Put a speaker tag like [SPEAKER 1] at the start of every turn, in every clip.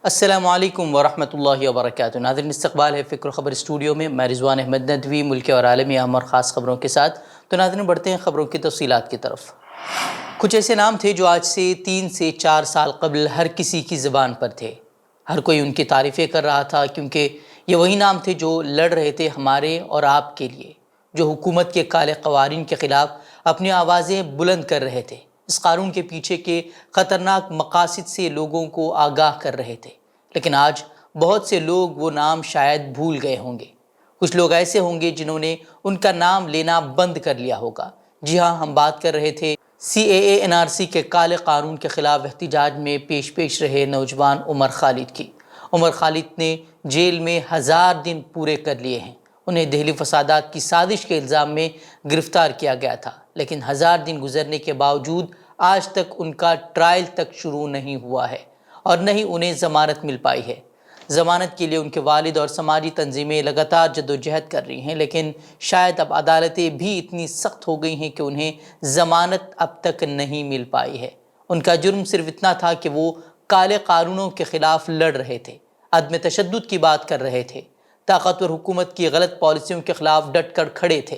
[SPEAKER 1] السلام علیکم ورحمۃ اللہ وبرکاتہ۔ ناظرین، استقبال ہے فکر و خبر اسٹوڈیو میں، میں رضوان احمد ندوی ملکی اور عالمی اہم اور خاص خبروں کے ساتھ۔ تو ناظرین، بڑھتے ہیں خبروں کی تفصیلات کی طرف۔ کچھ ایسے نام تھے جو آج سے 3 سے 4 سال قبل ہر کسی کی زبان پر تھے۔ ہر کوئی ان کی تعریفیں کر رہا تھا، کیونکہ یہ وہی نام تھے جو لڑ رہے تھے ہمارے اور آپ کے لیے، جو حکومت کے کالے قوانین کے خلاف اپنی آوازیں بلند کر رہے تھے، اس قانون کے پیچھے کے خطرناک مقاصد سے لوگوں کو آگاہ کر رہے تھے۔ لیکن آج بہت سے لوگ وہ نام شاید بھول گئے ہوں گے۔ کچھ لوگ ایسے ہوں گے جنہوں نے ان کا نام لینا بند کر لیا ہوگا۔ جی ہاں، ہم بات کر رہے تھے CAA-NRC کے کالے قانون کے خلاف احتجاج میں پیش رہے نوجوان عمر خالد کی۔ عمر خالد نے جیل میں 1000 دن پورے کر لیے ہیں۔ انہیں دہلی فسادات کی سازش کے الزام میں گرفتار کیا گیا تھا، لیکن 1000 دن گزرنے کے باوجود آج تک ان کا ٹرائل تک شروع نہیں ہوا ہے اور نہ ہی انہیں ضمانت مل پائی ہے۔ ضمانت کے لیے ان کے والد اور سماجی تنظیمیں لگاتار جدوجہد کر رہی ہیں، لیکن شاید اب عدالتیں بھی اتنی سخت ہو گئی ہیں کہ انہیں ضمانت اب تک نہیں مل پائی ہے۔ ان کا جرم صرف اتنا تھا کہ وہ کالے قانونوں کے خلاف لڑ رہے تھے، عدم تشدد کی بات کر رہے تھے، طاقتور حکومت کی غلط پالیسیوں کے خلاف ڈٹ کر کھڑے تھے۔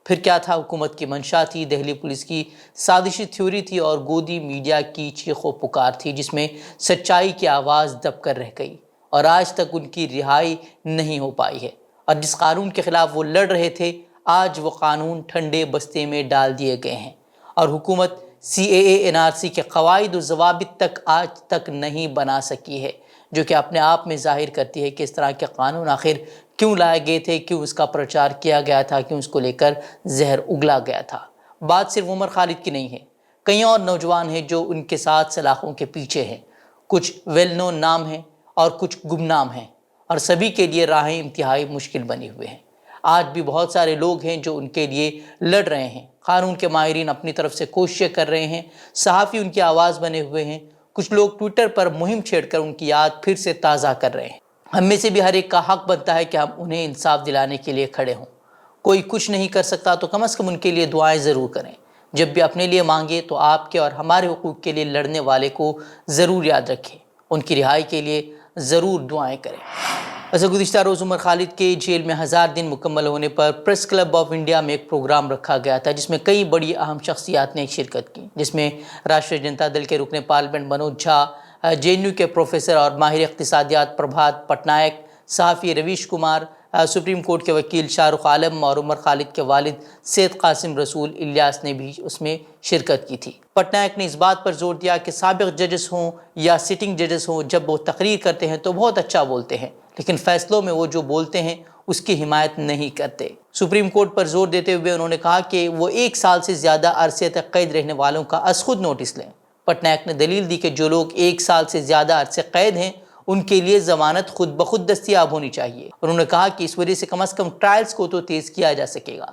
[SPEAKER 1] پھر کیا تھا؟ حکومت کی منشا تھی، دہلی پولیس کی سازشی تھیوری تھی اور گودی میڈیا کی چیخ و پکار تھی، جس میں سچائی کی آواز دب کر رہ گئی اور آج تک ان کی رہائی نہیں ہو پائی ہے۔ اور جس قانون کے خلاف وہ لڑ رہے تھے، آج وہ قانون ٹھنڈے بستے میں ڈال دیے گئے ہیں اور حکومت CAA-NRC کے قواعد و ضوابط تک آج تک نہیں بنا سکی ہے، جو کہ اپنے آپ میں ظاہر کرتی ہے کہ اس طرح کے قانون آخر کیوں لائے گئے تھے، کیوں اس کا پرچار کیا گیا تھا، کیوں اس کو لے کر زہر اگلا گیا تھا۔ بات صرف عمر خالد کی نہیں ہے، کئی اور نوجوان ہیں جو ان کے ساتھ سلاخوں کے پیچھے ہیں۔ کچھ ویل نون نام ہیں اور کچھ گمنام ہیں، اور سبھی کے لیے راہیں انتہائی مشکل بنے ہوئے ہیں۔ آج بھی بہت سارے لوگ ہیں جو ان کے لیے لڑ رہے ہیں۔ قانون کے ماہرین اپنی طرف سے کوششیں کر رہے ہیں، صحافی ان کی آواز بنے ہوئے ہیں، کچھ لوگ ٹویٹر پر مہم چھیڑ کر ان کی یاد پھر سے تازہ کر رہے ہیں۔ ہم میں سے بھی ہر ایک کا حق بنتا ہے کہ ہم انہیں انصاف دلانے کے لیے کھڑے ہوں۔ کوئی کچھ نہیں کر سکتا تو کم از کم ان کے لیے دعائیں ضرور کریں۔ جب بھی اپنے لیے مانگے تو آپ کے اور ہمارے حقوق کے لیے لڑنے والے کو ضرور یاد رکھیں، ان کی رہائی کے لیے ضرور دعائیں کریں۔ ویسے گزشتہ روز عمر خالد کے جیل میں 1000 دن مکمل ہونے پر پریس کلب آف انڈیا میں ایک پروگرام رکھا گیا تھا، جس میں کئی بڑی اہم شخصیات نے شرکت کی، جس میں راشٹریہ جنتا دل کے رکن پارلیمنٹ منوج جھا، JNU کے پروفیسر اور ماہر اقتصادیات پربھات پٹنائک، صحافی رویش کمار، سپریم کورٹ کے وکیل شاہ رخ عالم اور عمر خالد کے والد سید قاسم رسول الیاس نے بھی اس میں شرکت کی تھی۔ پٹنائک نے اس بات پر زور دیا کہ سابق ججز ہوں یا سٹنگ ججز ہوں، جب وہ تقریر کرتے ہیں تو بہت اچھا بولتے ہیں، لیکن فیصلوں میں وہ جو بولتے ہیں اس کی حمایت نہیں کرتے۔ سپریم کورٹ پر زور دیتے ہوئے انہوں نے کہا کہ وہ 1 سال سے زیادہ عرصے تک قید رہنے والوں کا از خود نوٹس لیں۔ پٹنائک نے دلیل دی کہ جو لوگ 1 سال سے زیادہ عرصے قید ہیں، ان کے لیے ضمانت خود بخود دستیاب ہونی چاہیے۔ انہوں نے کہا کہ اس وجہ سے کم از کم ٹرائلز کو تو تیز کیا جا سکے گا۔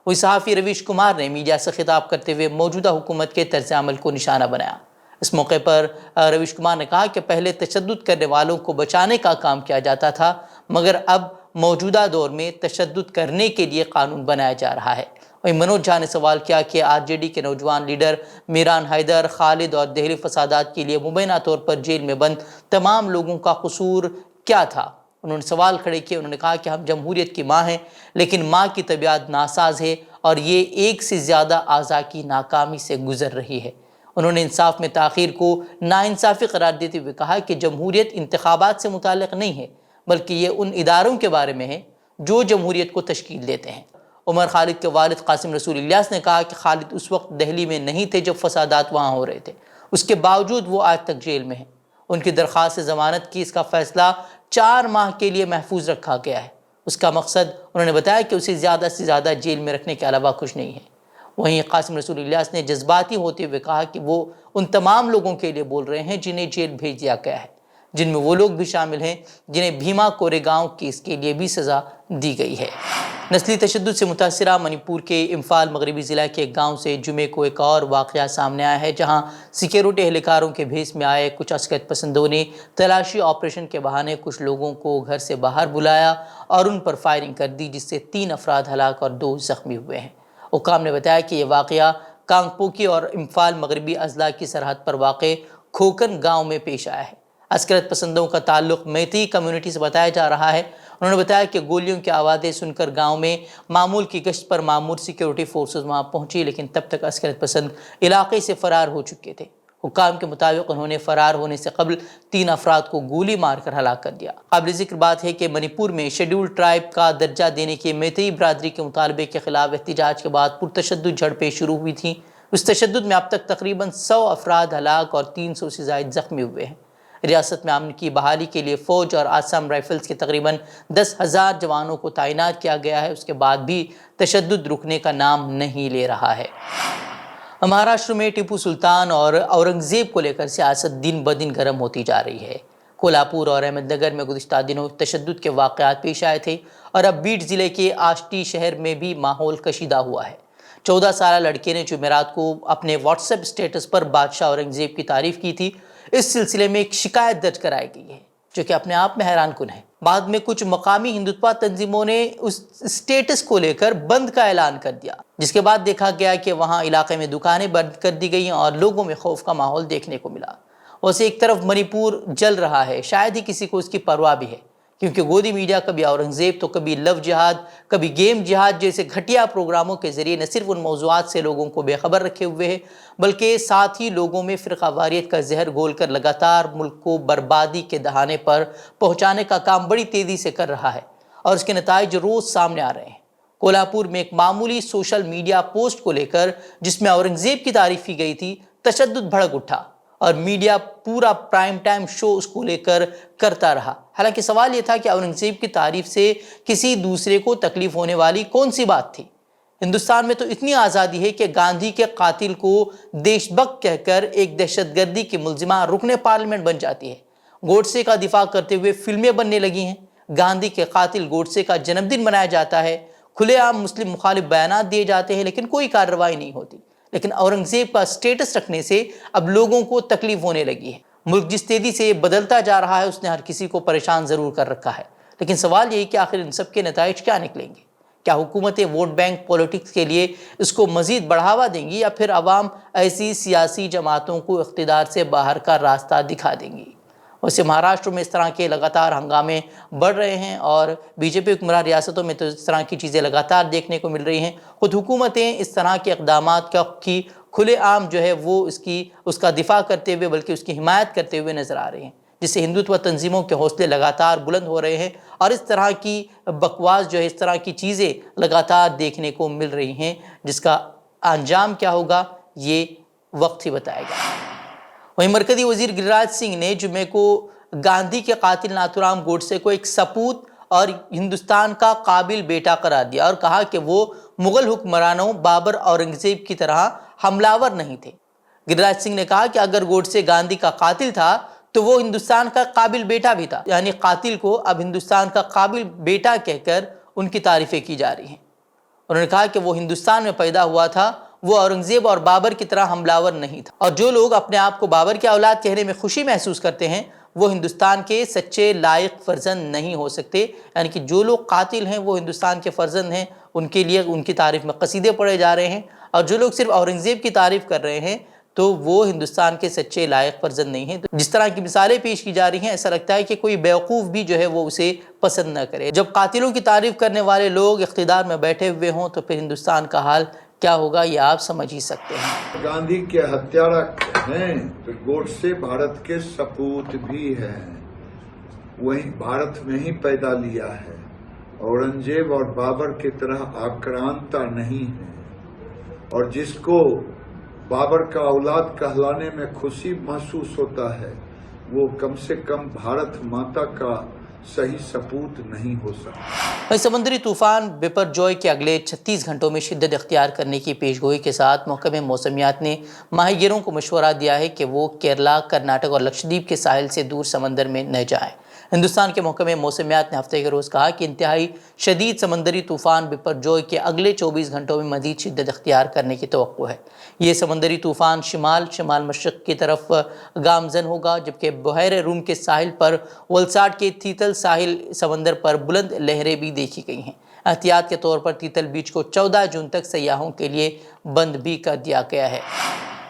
[SPEAKER 1] وہی صحافی رویش کمار نے میڈیا سے خطاب کرتے ہوئے موجودہ حکومت کے طرز عمل کو نشانہ بنایا۔ اس موقع پر رویش کمار نے کہا کہ پہلے تشدد کرنے والوں کو بچانے کا کام کیا جاتا تھا، مگر اب موجودہ دور میں تشدد کرنے کے لیے قانون بنایا جا رہا ہے۔ وہیں منوج جھا نے سوال کیا کہ RJD کے نوجوان لیڈر میران حیدر، خالد اور دہلی فسادات کے لیے مبینہ طور پر جیل میں بند تمام لوگوں کا قصور کیا تھا۔ انہوں نے سوال کھڑے کیے، انہوں نے کہا کہ ہم جمہوریت کی ماں ہیں، لیکن ماں کی طبیعت ناساز ہے اور یہ 1 سے زیادہ اعضاء کی ناکامی سے گزر رہی ہے۔ انہوں نے انصاف میں تاخیر کو ناانصافی قرار دیتے ہوئے کہا کہ جمہوریت انتخابات سے متعلق نہیں ہے، بلکہ یہ ان اداروں کے بارے میں ہے جو جمہوریت کو تشکیل دیتے ہیں۔ عمر خالد کے والد قاسم رسول الیاس نے کہا کہ خالد اس وقت دہلی میں نہیں تھے جب فسادات وہاں ہو رہے تھے، اس کے باوجود وہ آج تک جیل میں ہیں۔ ان کی درخواست ضمانت کی، اس کا فیصلہ 4 ماہ کے لیے محفوظ رکھا گیا ہے۔ اس کا مقصد انہوں نے بتایا کہ اسے زیادہ سے زیادہ جیل میں رکھنے کے علاوہ کچھ نہیں ہے۔ وہیں قاسم رسول الیاس نے جذباتی ہوتے ہوئے کہا کہ وہ ان تمام لوگوں کے لیے بول رہے ہیں جنہیں جیل بھیج دیا گیا ہے، جن میں وہ لوگ بھی شامل ہیں جنہیں بھیما کوریگاؤں کیس کے لیے بھی سزا دی گئی ہے۔ نسلی تشدد سے متاثرہ منی پور کے امفال مغربی ضلع کے ایک گاؤں سے جمعے کو ایک اور واقعہ سامنے آیا ہے، جہاں سیکیورٹی اہلکاروں کے بھیس میں آئے کچھ عسکریت پسندوں نے تلاشی آپریشن کے بہانے کچھ لوگوں کو گھر سے باہر بلایا اور ان پر فائرنگ کر دی، جس سے 3 افراد ہلاک اور 2 زخمی ہوئے ہیں۔ حکام نے بتایا کہ یہ واقعہ کانگپوکی اور امفال مغربی اضلاع کی سرحد پر واقع کھوکن گاؤں میں پیش آیا ہے۔ عسکریت پسندوں کا تعلق میتی کمیونٹی سے بتایا جا رہا ہے۔ انہوں نے بتایا کہ گولیوں کی آوازیں سن کر گاؤں میں معمول کی گشت پر مامور سیکیورٹی فورسز وہاں پہنچی، لیکن تب تک عسکریت پسند علاقے سے فرار ہو چکے تھے۔ حکام کے مطابق انہوں نے فرار ہونے سے قبل 3 افراد کو گولی مار کر ہلاک کر دیا۔ قابل ذکر بات ہے کہ منی پور میں شیڈول ٹرائب کا درجہ دینے کے میتئی برادری کے مطالبے کے خلاف احتجاج کے بعد پرتشدد جھڑپیں شروع ہوئی تھیں۔ اس تشدد میں اب تک تقریباً 100 افراد ہلاک اور 300 سے زائد زخمی ہوئے ہیں۔ ریاست میں امن کی بحالی کے لیے فوج اور آسام رائفلز کے تقریباً 10,000 جوانوں کو تعینات کیا گیا ہے۔ اس کے بعد بھی تشدد رکنے کا نام نہیں لے رہا ہے۔ مہاراشٹر میں ٹیپو سلطان اور اورنگزیب کو لے کر سیاست دن بدن گرم ہوتی جا رہی ہے۔ کولہاپور اور احمد نگر میں گزشتہ دنوں تشدد کے واقعات پیش آئے تھے اور اب بیڈ ضلع کے آشٹی شہر میں بھی ماحول کشیدہ ہوا ہے۔ 14 سالہ لڑکے نے جمعرات کو اپنے واٹس ایپ اسٹیٹس پر بادشاہ اورنگزیب کی تعریف کی تھی۔ اس سلسلے میں ایک شکایت درج کرائی گئی ہے جو کہ اپنے آپ میں حیران کن ہے۔ بعد میں کچھ مقامی ہندوتوا تنظیموں نے اس اسٹیٹس کو لے کر بند کا اعلان کر دیا، جس کے بعد دیکھا گیا کہ وہاں علاقے میں دکانیں بند کر دی گئیں اور لوگوں میں خوف کا ماحول دیکھنے کو ملا۔ ویسے ایک طرف منی پور جل رہا ہے، شاید ہی کسی کو اس کی پرواہ بھی ہے، کیونکہ گودی میڈیا کبھی اورنگزیب تو کبھی لو جہاد، کبھی گیم جہاد جیسے گھٹیا پروگراموں کے ذریعے نہ صرف ان موضوعات سے لوگوں کو بے خبر رکھے ہوئے ہے، بلکہ ساتھ ہی لوگوں میں فرقہ واریت کا زہر گھول کر لگاتار ملک کو بربادی کے دہانے پر پہنچانے کا کام بڑی تیزی سے کر رہا ہے، اور اس کے نتائج روز سامنے آ رہے ہیں۔ کولہاپور میں ایک معمولی سوشل میڈیا پوسٹ کو لے کر جس میں اورنگزیب کی تعریف کی گئی تھی، تشدد بھڑک اٹھا اور میڈیا پورا پرائم ٹائم شو اس کو لے کر کرتا رہا۔ حالانکہ سوال یہ تھا کہ اورنگزیب کی تعریف سے کسی دوسرے کو تکلیف ہونے والی کون سی بات تھی؟ ہندوستان میں تو اتنی آزادی ہے کہ گاندھی کے قاتل کو دیش بھکت کہہ کر ایک دہشت گردی کی ملزمہ رکن پارلیمنٹ بن جاتی ہے۔ گوڈسے کا دفاع کرتے ہوئے فلمیں بننے لگی ہیں۔ گاندھی کے قاتل گوڈسے کا جنم دن منایا جاتا ہے۔ کھلے عام مسلم مخالف بیانات دیے جاتے ہیں لیکن کوئی کارروائی نہیں ہوتی۔ لیکن اورنگزیب کا اسٹیٹس رکھنے سے اب لوگوں کو تکلیف ہونے لگی ہے۔ ملک جس تیزی سے بدلتا جا رہا ہے اس نے ہر کسی کو پریشان ضرور کر رکھا ہے، لیکن سوال یہی کہ آخر ان سب کے نتائج کیا نکلیں گے؟ کیا حکومتیں ووٹ بینک پولیٹکس کے لیے اس کو مزید بڑھاوا دیں گی یا پھر عوام ایسی سیاسی جماعتوں کو اقتدار سے باہر کا راستہ دکھا دیں گی؟ ویسے مہاراشٹر میں اس طرح کے لگاتار ہنگامے بڑھ رہے ہیں اور بی جے پی حکمراں ریاستوں میں تو اس طرح کی چیزیں لگاتار دیکھنے کو مل رہی ہیں۔ خود حکومتیں اس طرح کے اقدامات کی کھلے عام جو ہے وہ اس کا دفاع کرتے ہوئے بلکہ اس کی حمایت کرتے ہوئے نظر آ رہے ہیں، جس سے ہندوتوا تنظیموں کے حوصلے لگاتار بلند ہو رہے ہیں اور اس طرح کی بکواس جو ہے، اس طرح کی چیزیں لگاتار دیکھنے کو مل رہی ہیں، جس کا انجام کیا ہوگا یہ وقت ہی بتائے گا۔ وہیں مرکزی وزیر گریراج سنگھ نے جمعے کو گاندھی کے قاتل ناتھورام گوڈسے کو ایک سپوت اور ہندوستان کا قابل بیٹا قرار دیا اور کہا کہ وہ مغل حکمرانوں بابر اورنگزیب کی طرح حملہ نہیں تھے۔ گریراج سنگھ نے کہا کہ اگر گوڈسے گاندھی کا قاتل تھا تو وہ ہندوستان کا قابل بیٹا بھی تھا، یعنی قاتل کو اب ہندوستان کا قابل بیٹا کہہ کر ان کی تعریفیں کی جا رہی ہیں۔ انہوں نے کہا کہ وہ ہندوستان میں پیدا ہوا تھا، وہ اورنگزیب اور بابر کی طرح حملہ نہیں تھا، اور جو لوگ اپنے آپ کو بابر کی اولاد کہنے میں خوشی محسوس کرتے ہیں وہ ہندوستان کے سچے لائق فرزند نہیں ہو سکتے، یعنی کہ جو لوگ قاتل ہیں وہ ہندوستان کے فرزند ہیں، ان کے لیے ان کی تعریف میں قصیدے پڑھے جا رہے ہیں، اور جو لوگ صرف اورنگزیب کی تعریف کر رہے ہیں تو وہ ہندوستان کے سچے لائق فرزند نہیں ہیں۔ جس طرح کی مثالیں پیش کی جا رہی ہیں ایسا لگتا ہے کہ کوئی بیوقوف بھی جو ہے وہ اسے پسند نہ کرے۔ جب قاتلوں کی تعریف کرنے والے لوگ اقتدار میں بیٹھے ہوئے ہوں تو پھر ہندوستان کا حال کیا ہوگا یہ آپ سمجھ ہی سکتے ہیں۔
[SPEAKER 2] گاندھی کے ہتھیارہ ہیں تو گوڈسے بھارت کے سپوت بھی ہیں، وہی بھارت میں ہی پیدا لیا ہے، اورنگزیب اور بابر کی طرح آکرانتا نہیں ہے، اور جس کو بابر کا اولاد کہلانے میں خوشی محسوس ہوتا ہے وہ کم سے کم بھارت ماتا کا صحیح سپوت نہیں ہو سکتا۔
[SPEAKER 1] سمندری طوفان بپر جوائے کے اگلے 36 گھنٹوں میں شدت اختیار کرنے کی پیش گوئی کے ساتھ محکمہ موسمیات نے ماہی گیروں کو مشورہ دیا ہے کہ وہ کیرلا، کرناٹک اور لکشدیپ کے ساحل سے دور سمندر میں نہ جائیں۔ ہندوستان کے محکمہ موسمیات نے ہفتے کے روز کہا کہ انتہائی شدید سمندری طوفان بپر جوائے کے اگلے 24 گھنٹوں میں مزید شدت اختیار کرنے کی توقع ہے۔ یہ سمندری طوفان شمال مشرق کی طرف گامزن ہوگا، جبکہ بحیرہ روم کے ساحل پر ولساڈ کے تیتل ساحل سمندر پر بلند لہریں بھی دیکھی گئی ہیں۔ احتیاط کے طور پر تیتل بیچ کو 14 جون تک سیاحوں کے لیے بند بھی کر دیا گیا ہے۔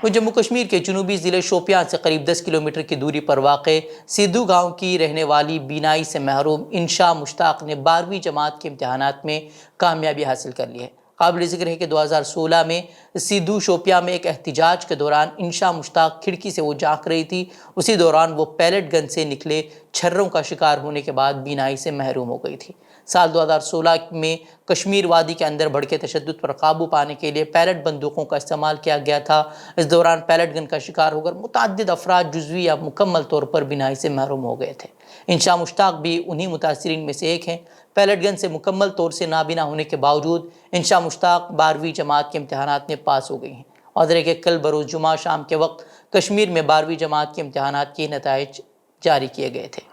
[SPEAKER 1] وہ جموں کشمیر کے جنوبی ضلع شوپیان سے قریب 10 کلومیٹر کی دوری پر واقع سیدھو گاؤں کی رہنے والی بینائی سے محروم انشا مشتاق نے 12ویں جماعت کے امتحانات میں کامیابی حاصل کر لی ہے۔ قابل ذکر ہے کہ 2016 میں سیدھو شوپیاں میں ایک احتجاج کے دوران انشا مشتاق کھڑکی سے وہ جھانک رہی تھی، اسی دوران وہ پیلٹ گن سے نکلے چھروں کا شکار ہونے کے بعد بینائی سے محروم ہو گئی تھی۔ سال 2016 میں کشمیر وادی کے اندر بھڑکے تشدد پر قابو پانے کے لیے پیلٹ بندوقوں کا استعمال کیا گیا تھا۔ اس دوران پیلٹ گن کا شکار ہو کر متعدد افراد جزوی یا مکمل طور پر بینائی سے محروم ہو گئے تھے۔ انشا مشتاق بھی انہی متاثرین میں سے ایک ہیں۔ پیلٹ گن سے مکمل طور سے نابینا ہونے کے باوجود انشا مشتاق 12ویں جماعت کے امتحانات میں پاس ہو گئی ہیں۔ اور کہ کل بروز جمعہ شام کے وقت کشمیر میں 12ویں جماعت کے امتحانات کے نتائج جاری کیے گئے تھے۔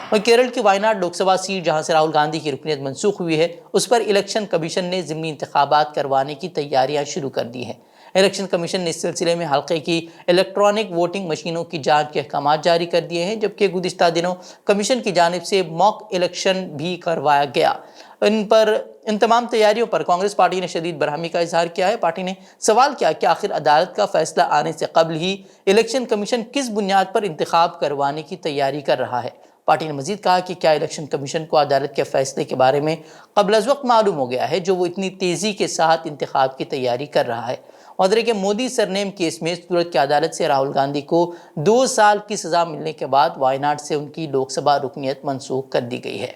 [SPEAKER 1] اور کیرل کی وائناڈ لوک سبھا سیٹ جہاں سے راہل گاندھی کی رکنیت منسوخ ہوئی ہے، اس پر الیکشن کمیشن نے ضمنی انتخابات کروانے کی تیاریاں شروع کر دی ہیں۔ الیکشن کمیشن نے اس سلسلے میں حلقے کی الیکٹرانک ووٹنگ مشینوں کی جانچ کے احکامات جاری کر دیے ہیں، جبکہ گزشتہ دنوں کمیشن کی جانب سے موک الیکشن بھی کروایا گیا۔ ان تمام تیاریوں پر کانگریس پارٹی نے شدید برہمی کا اظہار کیا ہے۔ پارٹی نے سوال کیا کہ آخر عدالت کا فیصلہ آنے سے قبل ہی الیکشن کمیشن کس بنیاد پر انتخاب کروانے کی تیاری کر رہا ہے۔ پارٹی نے مزید کہا کہ کیا الیکشن کمیشن کو عدالت کے فیصلے کے بارے میں قبل از وقت معلوم ہو گیا ہے جو وہ اتنی تیزی کے ساتھ انتخاب کی تیاری کر رہا ہے۔ اور کہ مودی سرنیم کیس میں سورت کی عدالت سے راہل گاندھی کو 2 سال کی سزا ملنے کے بعد وائناڈ سے ان کی لوک سبھا رکنیت منسوخ کر دی گئی ہے۔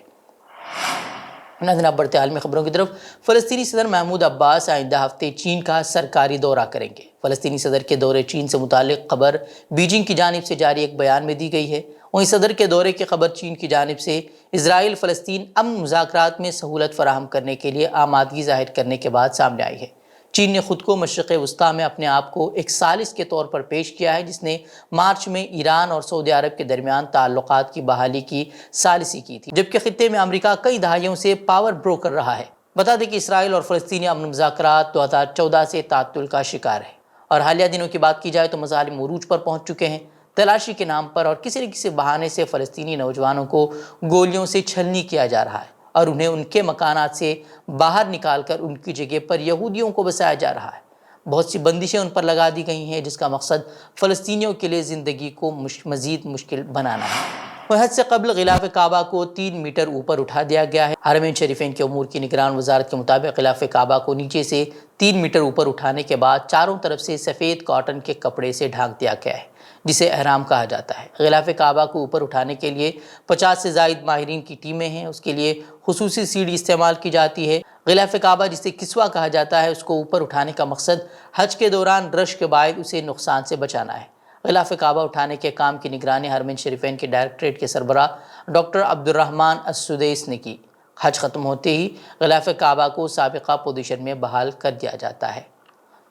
[SPEAKER 1] ناظرین، اب بڑھتے عالمی خبروں کی طرف۔ فلسطینی صدر محمود عباس آئندہ ہفتے چین کا سرکاری دورہ کریں گے۔ فلسطینی صدر کے دورے چین سے متعلق خبر بیجنگ کی جانب سے جاری ایک بیان میں دی گئی ہے۔ وہیں صدر کے دورے کی خبر چین کی جانب سے اسرائیل فلسطین امن مذاکرات میں سہولت فراہم کرنے کے لیے آمادگی ظاہر کرنے کے بعد سامنے آئی ہے۔ چین نے خود کو مشرق وسطیٰ میں اپنے آپ کو ایک ثالث کے طور پر پیش کیا ہے، جس نے مارچ میں ایران اور سعودی عرب کے درمیان تعلقات کی بحالی کی ثالثی کی تھی، جبکہ خطے میں امریکہ کئی دہائیوں سے پاور بروکر رہا ہے۔ بتا دیں کہ اسرائیل اور فلسطینی امن مذاکرات 2014 سے تعطل کا شکار ہے، اور حالیہ دنوں کی بات کی جائے تو مظالم عروج پر پہنچ چکے ہیں۔ تلاشی کے نام پر اور کسی نہ کسی بہانے سے فلسطینی نوجوانوں کو گولیوں سے چھلنی کیا جا رہا ہے اور انہیں ان کے مکانات سے باہر نکال کر ان کی جگہ پر یہودیوں کو بسایا جا رہا ہے۔ بہت سی بندشیں ان پر لگا دی گئی ہیں، جس کا مقصد فلسطینیوں کے لیے زندگی کو مزید مشکل بنانا ہے۔ حج سے قبل غلاف کعبہ کو 3 میٹر اوپر اٹھا دیا گیا ہے۔ حرمین شریفین کے امور کی نگران وزارت کے مطابق غلاف کعبہ کو نیچے سے 3 میٹر اوپر اٹھانے کے بعد چاروں طرف سے سفید کاٹن کے کپڑے سے ڈھانک دیا گیا ہے، جسے احرام کہا جاتا ہے۔ غلاف کعبہ کو اوپر اٹھانے کے لیے 50 سے زائد ماہرین کی ٹیمیں ہیں۔ اس کے لیے خصوصی سیڑھی استعمال کی جاتی ہے۔ غلاف کعبہ جسے کسوہ کہا جاتا ہے، اس کو اوپر اٹھانے کا مقصد حج کے دوران رش کے باعث اسے نقصان سے بچانا ہے۔ غلاف کعبہ اٹھانے کے کام کی نگرانی حرمین شریفین کے ڈائریکٹریٹ کے سربراہ ڈاکٹر عبدالرحمن السدیس نے کی۔ حج ختم ہوتے ہی غلاف کعبہ کو سابقہ پوزیشن میں بحال کر دیا جاتا ہے۔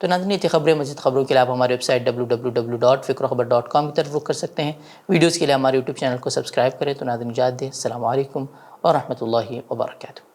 [SPEAKER 1] تو ناظرین، یہ تھی خبریں۔ مزید خبروں کے لیے آپ ہماری ویب سائٹ www.fikrokhabar.com کی طرف رخ کر سکتے ہیں۔ ویڈیوز کے لیے ہمارے یوٹیوب چینل کو سبسکرائب کریں۔ تو ناظرین، اجازت دیں۔ السلام علیکم ورحمۃ اللہ وبرکاتہ۔